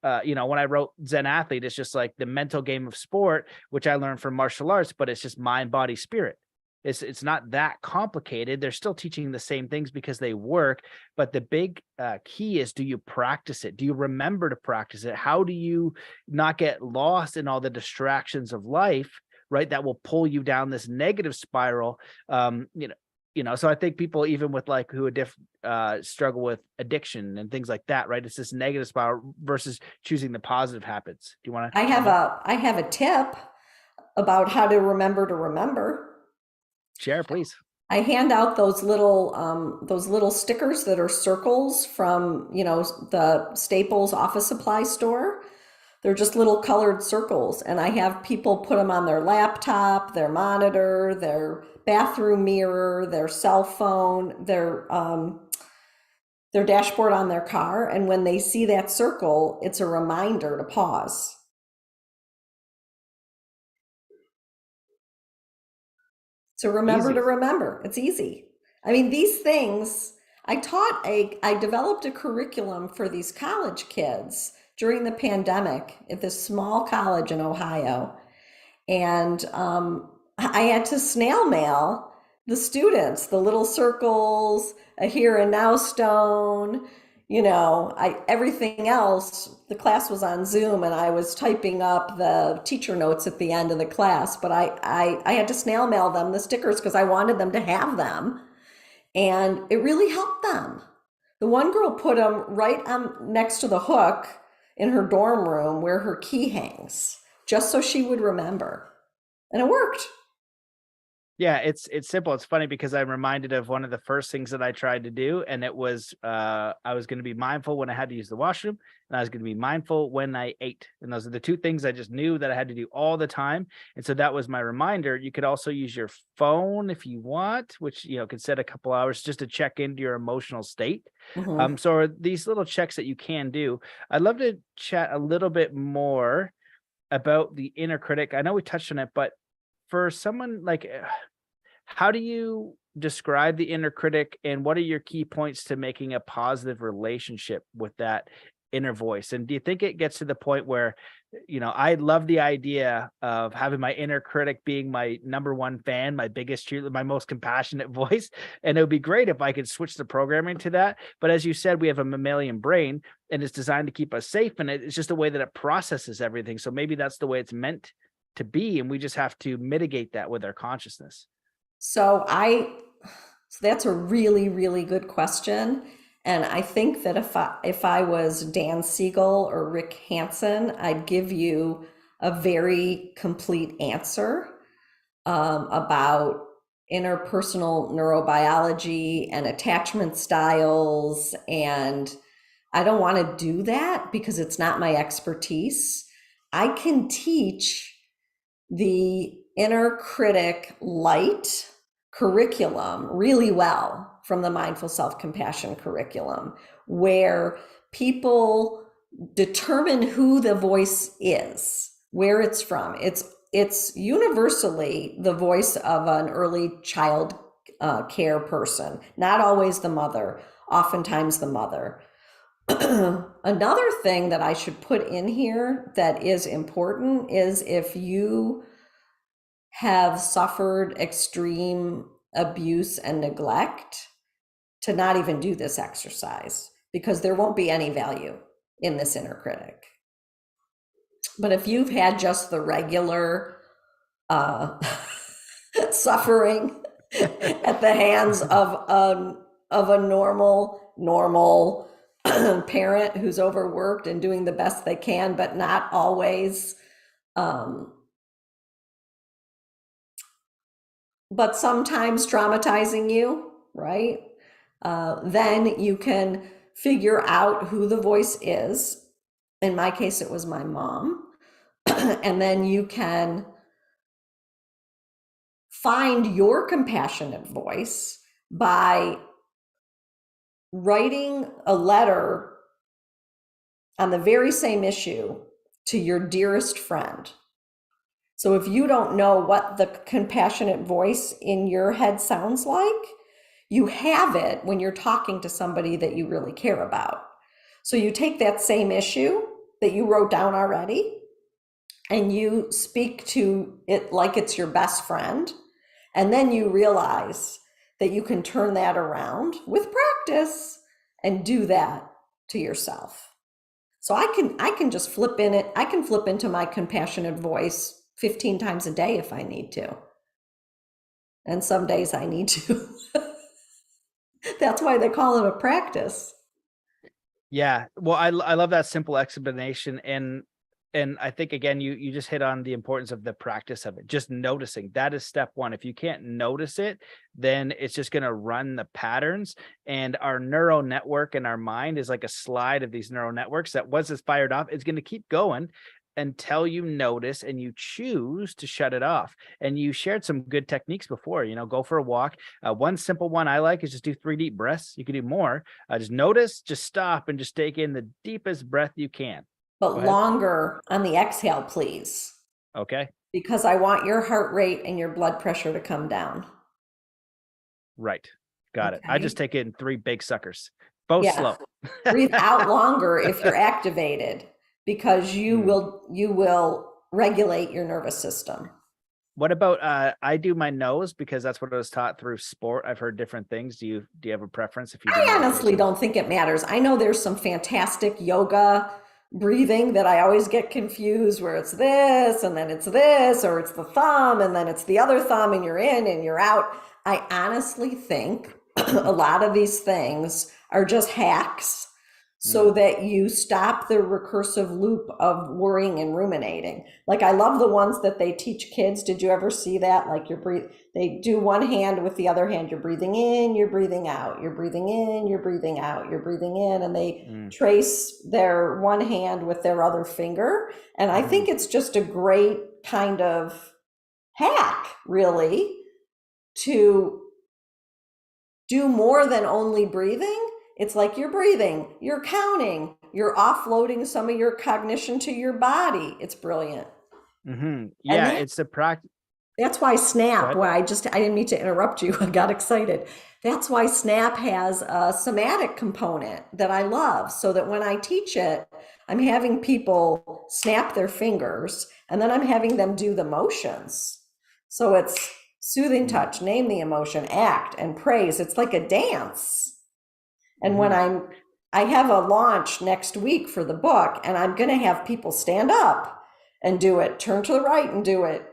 When I wrote Zen Athlete, it's just like the mental game of sport, which I learned from martial arts, but it's just mind, body, spirit. It's not that complicated. They're still teaching the same things because they work. But the big key is, do you practice it? Do you remember to practice it? How do you not get lost in all the distractions of life, right? That will pull you down this negative spiral. So I think people, even with like who struggle with addiction and things like that, right? It's this negative spiral versus choosing the positive habits. Do you want to chime in? I have a tip about how to remember. Share, please. I hand out those little stickers that are circles from, the Staples office supply store. They're just little colored circles, and I have people put them on their laptop, their monitor, their bathroom mirror, their cell phone, their dashboard on their car. And when they see that circle, it's a reminder to pause. So remember to Easy. remember. It's easy. I mean, these things, I developed a curriculum for these college kids during the pandemic at this small college in Ohio. And I had to snail mail the students the little circles, a here and now stone, everything else. The class was on Zoom, and I was typing up the teacher notes at the end of the class. But I had to snail mail them the stickers because I wanted them to have them, and it really helped them. The one girl put them right on next to the hook in her dorm room where her key hangs, just so she would remember. And it worked. Yeah, it's simple. It's funny because I'm reminded of one of the first things that I tried to do, and it was I was going to be mindful when I had to use the washroom, and I was going to be mindful when I ate. And those are the two things I just knew that I had to do all the time. And so that was my reminder. You could also use your phone if you want, which could set a couple hours just to check into your emotional state. Mm-hmm. So are these little checks that you can do. I'd love to chat a little bit more about the inner critic. I know we touched on it, but for someone like, how do you describe the inner critic, and what are your key points to making a positive relationship with that inner voice? And do you think it gets to the point where, I love the idea of having my inner critic being my number one fan, my biggest cheerleader, my most compassionate voice. And it would be great if I could switch the programming to that. But as you said, we have a mammalian brain, and it's designed to keep us safe. And it's just the way that it processes everything. So maybe that's the way it's meant to be. And we just have to mitigate that with our consciousness. So that's a really, really good question. And I think that if I was Dan Siegel or Rick Hansen, I'd give you a very complete answer about interpersonal neurobiology and attachment styles. And I don't want to do that because it's not my expertise. I can teach the inner critic light curriculum really well from the mindful self-compassion curriculum, where people determine who the voice is, where it's from. It's universally the voice of an early child care person, not always the mother, oftentimes the mother. Another thing that I should put in here that is important is if you have suffered extreme abuse and neglect to not even do this exercise, because there won't be any value in this inner critic. But if you've had just the regular suffering at the hands of a normal parent who's overworked and doing the best they can, but not always, but sometimes traumatizing you, right? Then you can figure out who the voice is. In my case, it was my mom. And then you can find your compassionate voice by writing a letter on the very same issue to your dearest friend. So if you don't know what the compassionate voice in your head sounds like, you have it when you're talking to somebody that you really care about. So you take that same issue that you wrote down already, and you speak to it like it's your best friend. And then you realize that you can turn that around with practice and do that to yourself. So I can just flip in it. I can flip into my compassionate voice 15 times a day if I need to. And some days I need to. That's why they call it a practice. Yeah. Well, I love that simple explanation. And I think, again, you just hit on the importance of the practice of it. Just noticing, that is step one. If you can't notice it, then it's just going to run the patterns. And our neural network in our mind is like a slide of these neural networks that once it's fired off, it's going to keep going until you notice and you choose to shut it off. And you shared some good techniques before, go for a walk. One simple one I like is just do 3 deep breaths. You can do more. Just notice, just stop, and just take in the deepest breath you can. But longer on the exhale, please. Okay. Because I want your heart rate and your blood pressure to come down. Right. Got it. I just take in 3 big suckers, both slow. Breathe out longer if you're activated, because you will regulate your nervous system. What about I do my nose because that's what I was taught through sport. I've heard different things. Do you have a preference? If you I honestly don't think it matters. I know there's some fantastic yoga breathing that I always get confused, where it's this and then it's this, or it's the thumb and then it's the other thumb, and you're in and you're out. I honestly think a lot of these things are just hacks so that you stop the recursive loop of worrying and ruminating. Like, I love the ones that they teach kids. Did you ever see that? Like, they do one hand with the other hand. You're breathing in, you're breathing out, you're breathing in, you're breathing out, you're breathing in, and they trace their one hand with their other finger. And I think it's just a great kind of hack, really, to do more than only breathing. It's like you're breathing, you're counting, you're offloading some of your cognition to your body. It's brilliant. Yeah, it's a practice. That's why Snap, I didn't mean to interrupt you. I got excited. That's why Snap has a somatic component that I love, so that when I teach it, I'm having people snap their fingers, and then I'm having them do the motions. So it's soothing touch, name the emotion, act, and praise. It's like a dance. And when I have a launch next week for the book, and I'm going to have people stand up and do it, turn to the right and do it,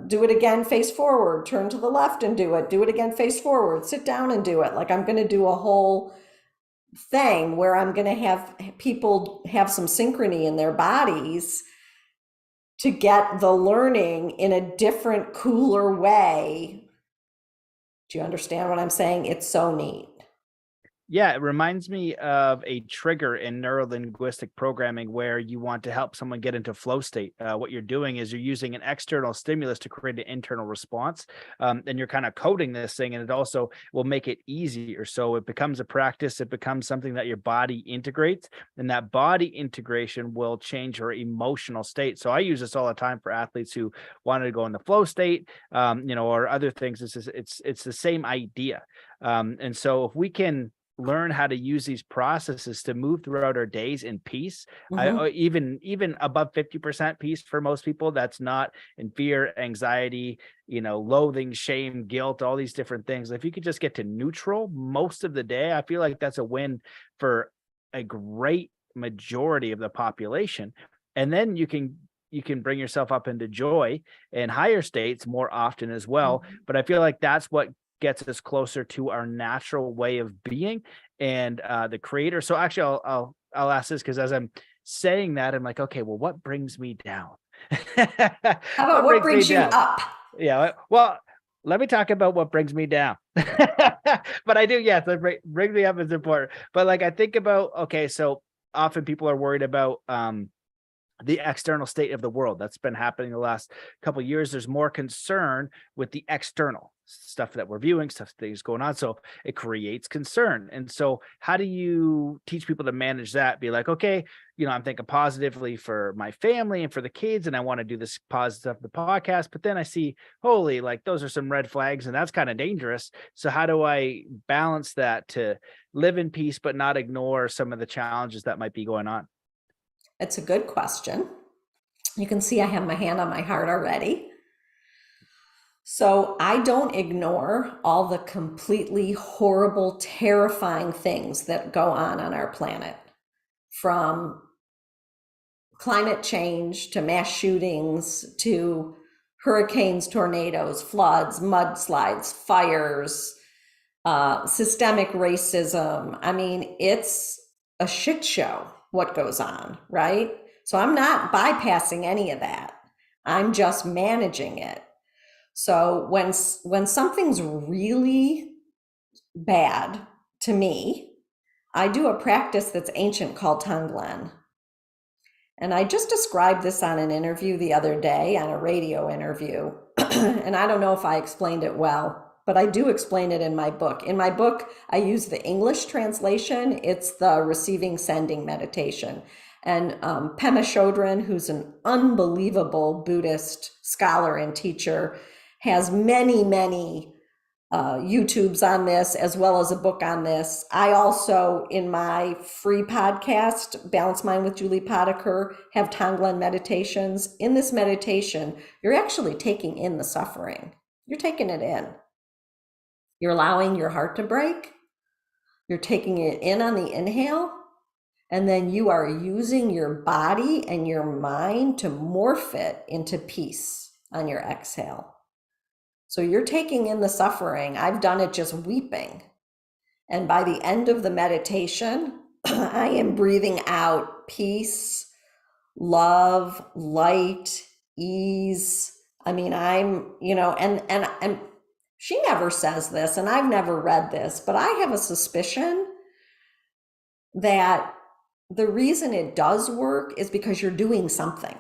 do it again, face forward, turn to the left and do it again, face forward, sit down and do it. Like, I'm going to do a whole thing where I'm going to have people have some synchrony in their bodies to get the learning in a different, cooler way. Do you understand what I'm saying? It's so neat. Yeah, it reminds me of a trigger in neuro-linguistic programming where you want to help someone get into flow state. What you're doing is you're using an external stimulus to create an internal response, and you're kind of coding this thing, and it also will make it easier. So it becomes a practice. It becomes something that your body integrates, and that body integration will change your emotional state. So I use this all the time for athletes who wanted to go in the flow state, or other things. It's the same idea. And so if we can learn how to use these processes to move throughout our days in peace. Mhm. Even above 50% peace for most people, that's not in fear, anxiety, loathing, shame, guilt, all these different things. If you could just get to neutral most of the day, I feel like that's a win for a great majority of the population. And then you can bring yourself up into joy and higher states more often as well. Mhm. But I feel like that's what gets us closer to our natural way of being and the creator. So actually, I'll ask this, because as I'm saying that, I'm like, okay, well, what brings me down? How about What what brings me brings you down? up? Yeah. Well, let me talk about what brings me down. But I do, yes, bring me up is important. But like I think about, okay, so often people are worried about the external state of the world. That's been happening the last couple of years. There's more concern with the external stuff that we're viewing, things going on. So it creates concern. And so how do you teach people to manage that? Be like, okay, I'm thinking positively for my family and for the kids, and I want to do this positive stuff, the podcast, but then I see, holy, like those are some red flags and that's kind of dangerous. So how do I balance that to live in peace, but not ignore some of the challenges that might be going on? It's a good question. You can see I have my hand on my heart already. So I don't ignore all the completely horrible, terrifying things that go on our planet, from climate change to mass shootings to hurricanes, tornadoes, floods, mudslides, fires, systemic racism. I mean, it's a shit show what goes on, right? So I'm not bypassing any of that. I'm just managing it. So when something's really bad to me, I do a practice that's ancient called Tonglen. And I just described this on an interview the other day, on a radio interview. And I don't know if I explained it well, but I do explain it in my book. In my book, I use the English translation. It's the receiving sending meditation. And Pema Chodron, who's an unbelievable Buddhist scholar and teacher, has many, many YouTubes on this, as well as a book on this. I also, in my free podcast, Balance Mind with Julie Potiker, have Tonglen meditations. In this meditation, you're actually taking in the suffering. You're taking it in. You're allowing your heart to break. You're taking it in on the inhale. And then you are using your body and your mind to morph it into peace on your exhale. So you're taking in the suffering. I've done it just weeping. And by the end of the meditation, I am breathing out peace, love, light, ease. I mean, and she never says this, and I've never read this, but I have a suspicion that the reason it does work is because you're doing something.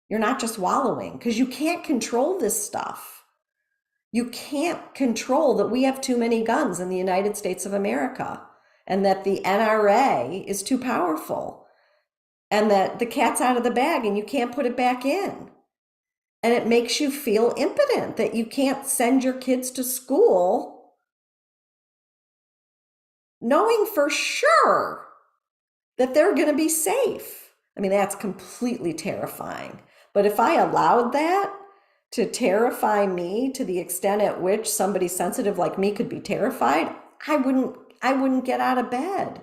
You're not just wallowing, because you can't control this stuff. You can't control that we have too many guns in the United States of America, and that the NRA is too powerful, and that the cat's out of the bag and you can't put it back in. And it makes you feel impotent that you can't send your kids to school knowing for sure that they're going to be safe. I mean, that's completely terrifying. But if I allowed that to terrify me to the extent at which somebody sensitive like me could be terrified, I wouldn't get out of bed.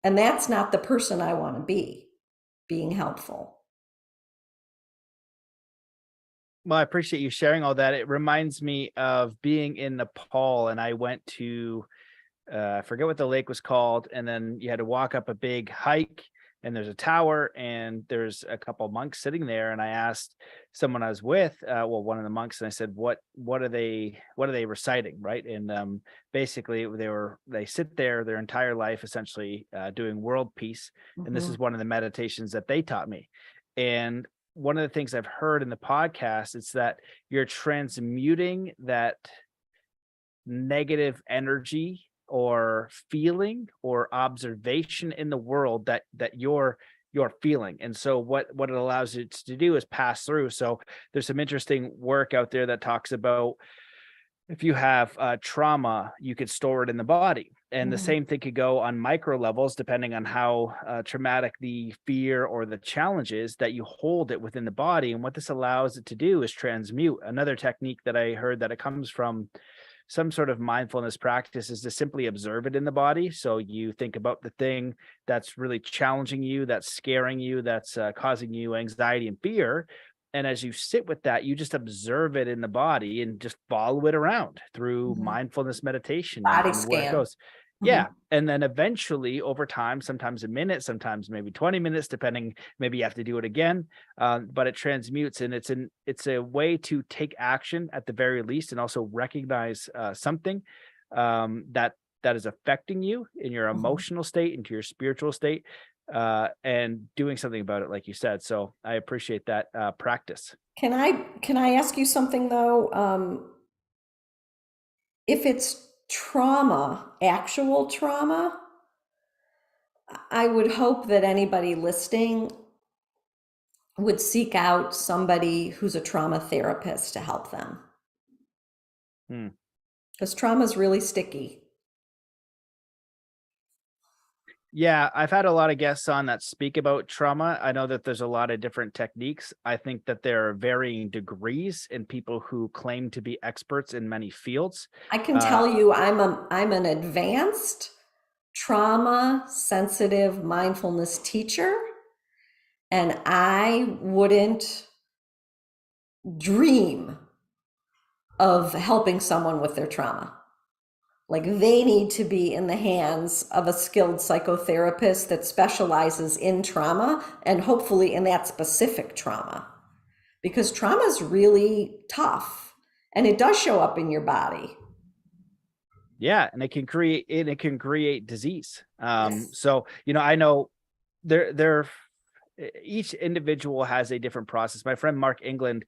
And that's not the person I want to be, being helpful. Well, I appreciate you sharing all that. It reminds me of being in Nepal, and I went to, I forget what the lake was called, and then you had to walk up a big hike, and there's a tower, and there's a couple monks sitting there. And I asked someone I was with, one of the monks, and I said, "What are they reciting?" Right, and basically they sit there their entire life, essentially doing world peace, and this is one of the meditations that they taught me, and one of the things I've heard in the podcast is that you're transmuting that negative energy or feeling or observation in the world that you're feeling. And so what it allows you to do is pass through. So there's some interesting work out there that talks about if you have trauma, you could store it in the body. And the Mhm. same thing could go on micro levels, depending on how traumatic the fear or the challenge is, that you hold it within the body. And what this allows it to do is transmute. Another technique that I heard that it comes from some sort of mindfulness practice is to simply observe it in the body. So you think about the thing that's really challenging you, that's scaring you, that's causing you anxiety and fear. And as you sit with that, you just observe it in the body and just follow it around through Mhm. mindfulness meditation Body and where it scan. goes. Mhm. Yeah. And then eventually over time, sometimes a minute, sometimes maybe 20 minutes, depending, maybe you have to do it again. But it transmutes, and it's a way to take action at the very least, and also recognize something that is affecting you in your Mhm. emotional state, into your spiritual state, and doing something about it, like you said. So I appreciate that practice. Can I ask you something though? If it's trauma, actual trauma, I would hope that anybody listening would seek out somebody who's a trauma therapist to help them, Hmm. because trauma is really sticky. Yeah, I've had a lot of guests on that speak about trauma. I know that there's a lot of different techniques. I think that there are varying degrees in people who claim to be experts in many fields. I can Uh, tell you I'm an advanced trauma sensitive mindfulness teacher, and I wouldn't dream of helping someone with their trauma. Like, they need to be in the hands of a skilled psychotherapist that specializes in trauma, and hopefully in that specific trauma, because trauma is really tough and it does show up in your body. yeah, and it can create disease. Yes. So I know there each individual has a different process. My friend Mark England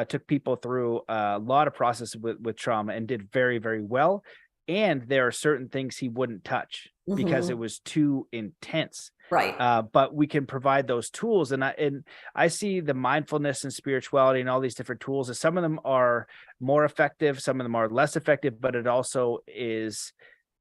took people through a lot of process with trauma and did very, very well. And there are certain things he wouldn't touch because it Hmm. was too intense. Right. But we can provide those tools, and I see the mindfulness and spirituality and all these different tools, as some of them are more effective, some of them are less effective, but it also is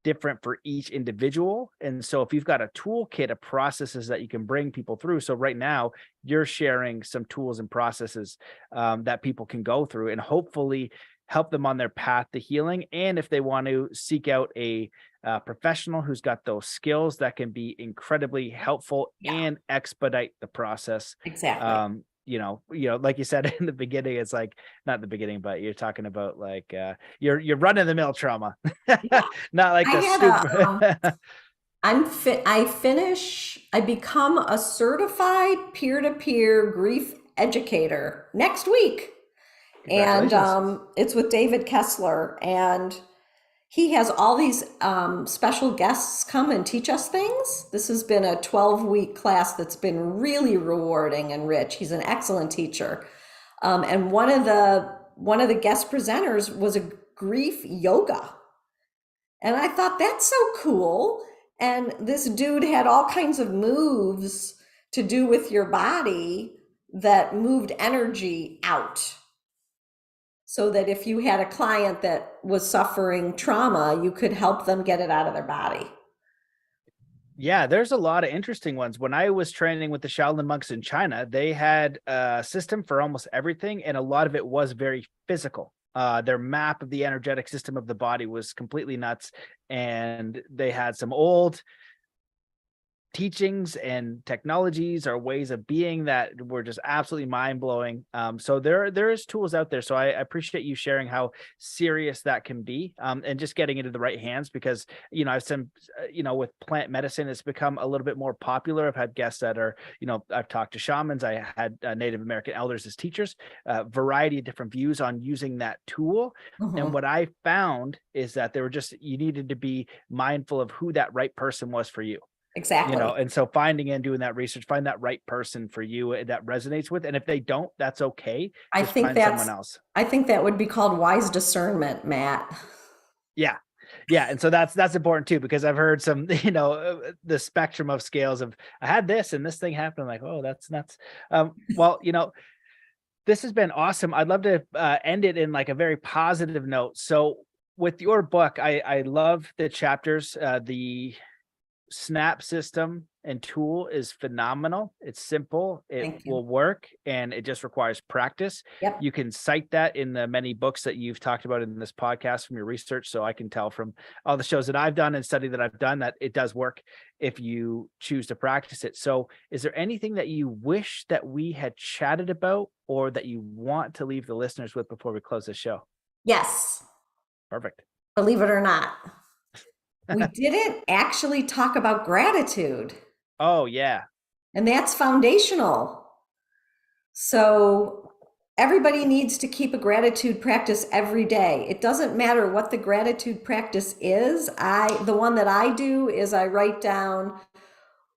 different for each individual. And so if you've got a toolkit of processes that you can bring people through, so right now you're sharing some tools and processes that people can go through and hopefully help them on their path to healing. And if they want to seek out a professional who's got those skills, that can be incredibly helpful Yeah, and expedite the process. exactly. Like you said in the beginning, it's like, not the beginning, but you're talking about like you're run of the mill trauma, Yeah. not like I the had super. I become a certified peer-to-peer grief educator next week. And Congratulations. it's with David Kessler, and he has all these special guests come and teach us things. This has been a 12-week class that's been really rewarding and rich. He's an excellent teacher. And one of the guest presenters was a grief yoga. And I thought, that's so cool. And this dude had all kinds of moves to do with your body that moved energy out, so that if you had a client that was suffering trauma, you could help them get it out of their body. Yeah, there's a lot of interesting ones. When I was training with the Shaolin monks in China, they had a system for almost everything, and a lot of it was very physical. Their map of the energetic system of the body was completely nuts, and they had some old teachings and technologies or ways of being that were just absolutely mind-blowing. So there is tools out there. So I appreciate you sharing how serious that can be, and just getting into the right hands, because I've some with plant medicine, it's become a little bit more popular. I've had guests that are, I've talked to shamans, I had Native American elders as teachers, variety of different views on using that tool. And Mhm. what I found is that you needed to be mindful of who that right person was for you. Exactly. And so finding and doing that research, find that right person for you that resonates with. And if they don't, that's okay. I Just think find someone that's else. I think that would be called wise discernment, Matt. Yeah. Yeah. And so that's important too, because I've heard some, the spectrum of scales of, I had this and this thing happened. I'm like, oh, that's nuts. Well, This has been awesome. I'd love to end it in like a very positive note. So with your book, I love the chapters. The snap system and tool is phenomenal. It's simple, it Thank you. will work, and it just requires practice. Yep. You can cite that in the many books that you've talked about in this podcast from your research. So I can tell from all the shows that I've done and study that I've done that it does work if you choose to practice it. So is there anything that you wish that we had chatted about or that you want to leave the listeners with before we close the show? Yes. Perfect. Believe it or not, we didn't actually talk about gratitude, Oh, yeah. and that's foundational. So everybody needs to keep a gratitude practice every day. It doesn't matter what the gratitude practice is. The one that I do is I write down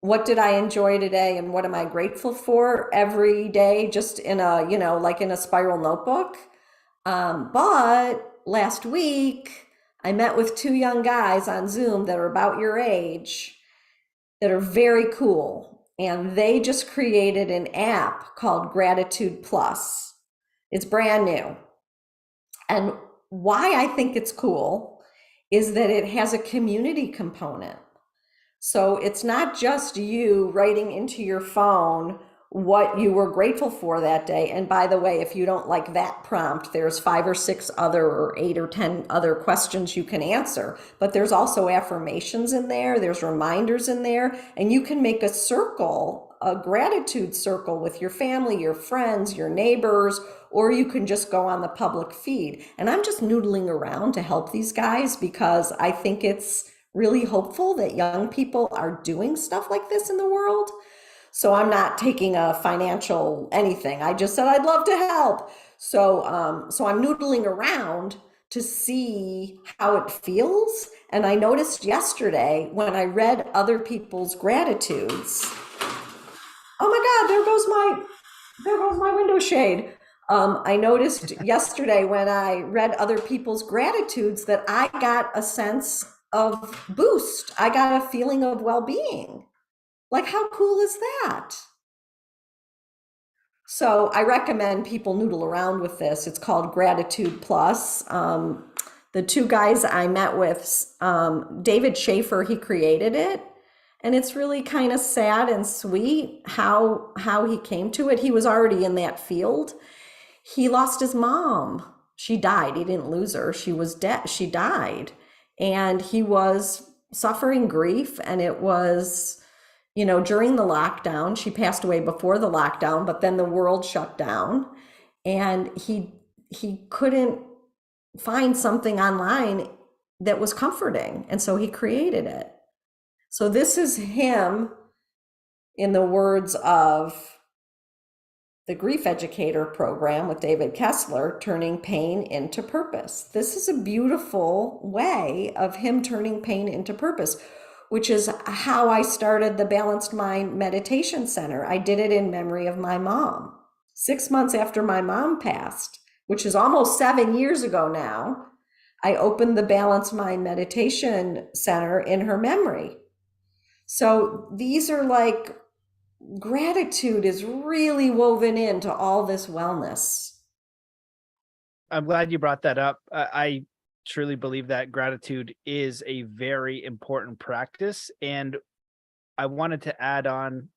what did I enjoy today and what am I grateful for every day, just in a, like in a spiral notebook. But last week, I met with two young guys on Zoom that are about your age that are very cool. And they just created an app called Gratitude Plus. It's brand new. And why I think it's cool is that it has a community component. So it's not just you writing into your phone what you were grateful for that day. And by the way, if you don't like that prompt, there's 5 or 6 other or 8 or 10 other questions you can answer. But there's also affirmations in there, there's reminders in there, and you can make a circle, a gratitude circle with your family, your friends, your neighbors, or you can just go on the public feed. And I'm just noodling around to help these guys because I think it's really hopeful that young people are doing stuff like this in the world. So I'm not taking a financial anything. I just said I'd love to help. So I'm noodling around to see how it feels. And I noticed yesterday when I read other people's gratitudes. Oh my God, there goes my window shade. I noticed yesterday when I read other people's gratitudes that I got a sense of boost. I got a feeling of well-being. Like, how cool is that? So I recommend people noodle around with this. It's called Gratitude Plus. The two guys I met with, David Schaefer, he created it. And it's really kind of sad and sweet how he came to it. He was already in that field. He lost his mom. She died. He didn't lose her. She was dead. She died. And he was suffering grief. And it was, during the lockdown. She passed away before the lockdown, but then the world shut down. And he couldn't find something online that was comforting. And so he created it. So this is him, in the words of the Grief Educator program with David Kessler, turning pain into purpose. This is a beautiful way of him turning pain into purpose, which is how I started the Balanced Mind Meditation Center. I did it in memory of my mom. 6 months after my mom passed, which is almost 7 years ago now, I opened the Balanced Mind Meditation Center in her memory. So these are like, gratitude is really woven into all this wellness. I'm glad you brought that up. I truly believe that gratitude is a very important practice. And I wanted to add on,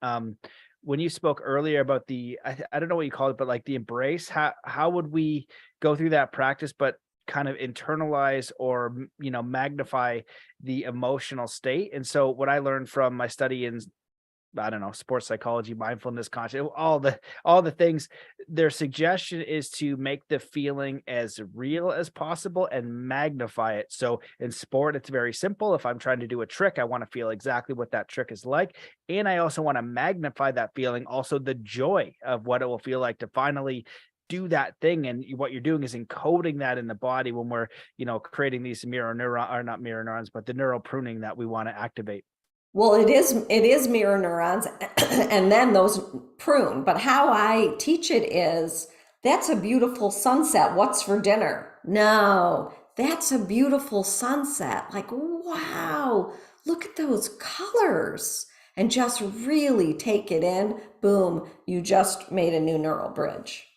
when you spoke earlier about I don't know what you called it, but like the embrace, how would we go through that practice, but kind of internalize or, magnify the emotional state? And so what I learned from my study in, I don't know, sports psychology, mindfulness, conscious, all the things, their suggestion is to make the feeling as real as possible and magnify it. So in sport, it's very simple. If I'm trying to do a trick, I want to feel exactly what that trick is like. And I also want to magnify that feeling, also the joy of what it will feel like to finally do that thing. And what you're doing is encoding that in the body when we're, creating these mirror neuron, or not mirror neurons, but the neural pruning that we want to activate. Well, it is mirror neurons and then those prune. But how I teach it is, that's a beautiful sunset. What's for dinner? No, that's a beautiful sunset. Like, wow, look at those colors. And just really take it in. Boom, you just made a new neural bridge.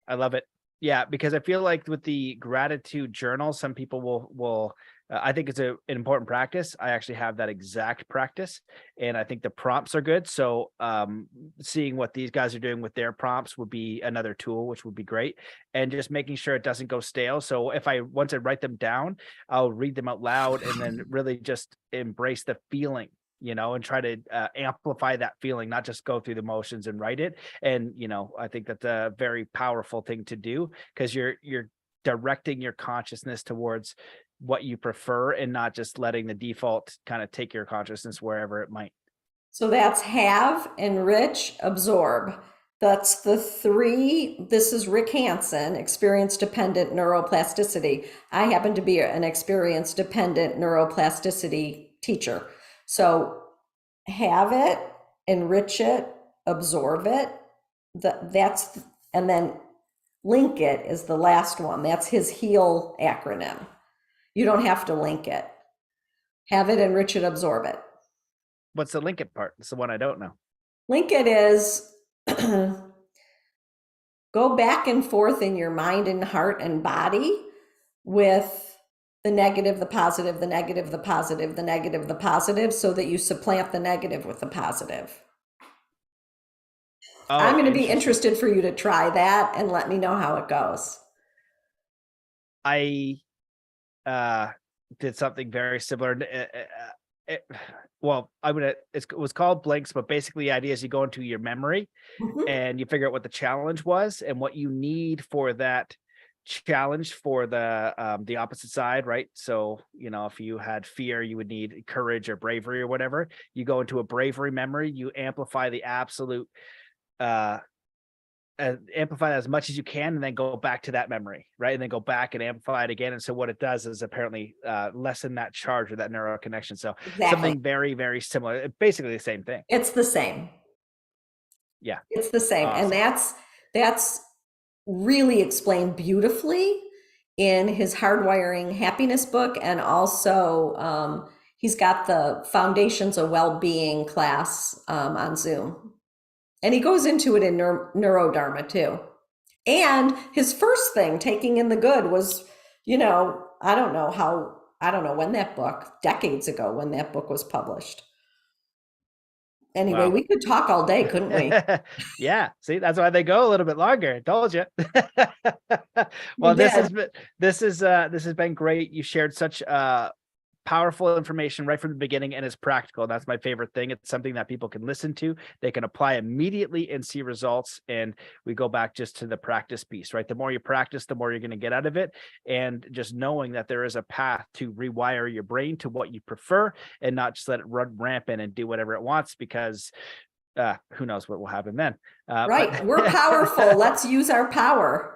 I love it. Yeah, because I feel like with the gratitude journal, some people will I think it's an important practice. I actually have that exact practice, and I think the prompts are good. So, seeing what these guys are doing with their prompts would be another tool, which would be great, and just making sure it doesn't go stale. So, if I once I write them down, I'll read them out loud, and then really just embrace the feeling, and try to amplify that feeling, not just go through the motions and write it. And I think that's a very powerful thing to do, because you're directing your consciousness towards what you prefer, and not just letting the default kind of take your consciousness wherever it might. So that's have, enrich, absorb. That's the three. This is Rick Hansen, experience dependent neuroplasticity. I happen to be an experience dependent neuroplasticity teacher. So have it, enrich it, absorb it. And then link it is the last one. That's his HEAL acronym. You don't have to link it. Have it, enrich it, absorb it. What's the link it part? It's the one I don't know. Link it is go back and forth in your mind and heart and body with the negative, the positive, the negative, the positive, the negative, the positive, so that you supplant the negative with the positive. Oh, I'm going to be interested for you to try that and let me know how it goes. I did something very similar. It was called blinks, but basically the idea is you go into your memory and you figure out what the challenge was and what you need for that challenge for the opposite side, right? So, if you had fear, you would need courage or bravery or whatever. You go into a bravery memory, you amplify the absolute amplify that as much as you can, and then go back to that memory, right? And then go back and amplify it again. And so what it does is apparently lessen that charge or that neural connection. So something very, very similar. Basically the same thing. It's the same. Yeah. It's the same. Awesome. And that's really explained beautifully in his Hardwiring Happiness book. And also he's got the Foundations of Well-Being class on Zoom. And he goes into it in Neurodharma too. And his first thing, Taking in the Good, was, I don't know when that book, decades ago, when that book was published. Anyway, we could talk all day, couldn't we? Yeah. See, that's why they go a little bit longer. I told you. Well, this has been great. You shared such powerful information right from the beginning, and it's practical. That's my favorite thing. It's something that people can listen to, they can apply immediately and see results. And we go back just to the practice piece, right? The more you practice, the more you're going to get out of it. And just knowing that there is a path to rewire your brain to what you prefer, and not just let it run rampant and do whatever it wants, because who knows what will happen then. Right. We're powerful. Let's use our power.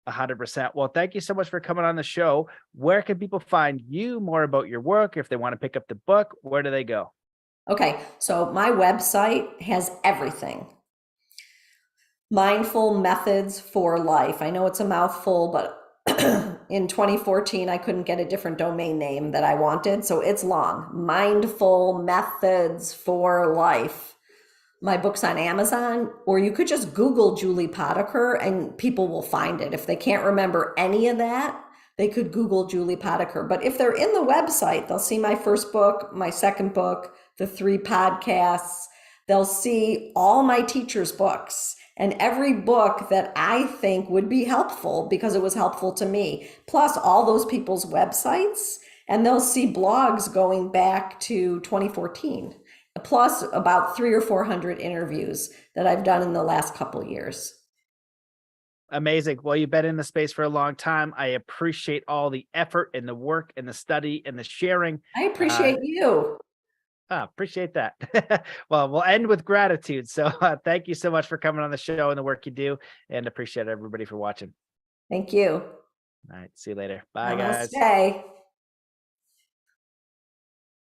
100%. Well, thank you so much for coming on the show. Where can people find you, more about your work? If they want to pick up the book, where do they go? Okay, so my website has everything. Mindful Methods for Life. I know it's a mouthful, but in 2014, I couldn't get a different domain name that I wanted, so it's long. Mindful Methods for Life. My book's on Amazon, or you could just Google Julie Potiker and people will find it. If they can't remember any of that, they could Google Julie Potiker. But if they're in the website, they'll see my first book, my second book, the 3 podcasts. They'll see all my teachers' books and every book that I think would be helpful because it was helpful to me, plus all those people's websites. And they'll see blogs going back to 2014. Plus about 300 or 400 interviews that I've done in the last couple of years. Amazing. Well, you've been in the space for a long time. I appreciate all the effort and the work and the study and the sharing. I appreciate you. Appreciate that. Well, we'll end with gratitude. So thank you so much for coming on the show and the work you do, and appreciate everybody for watching. Thank you. All right. See you later. Bye, Namaste. guys.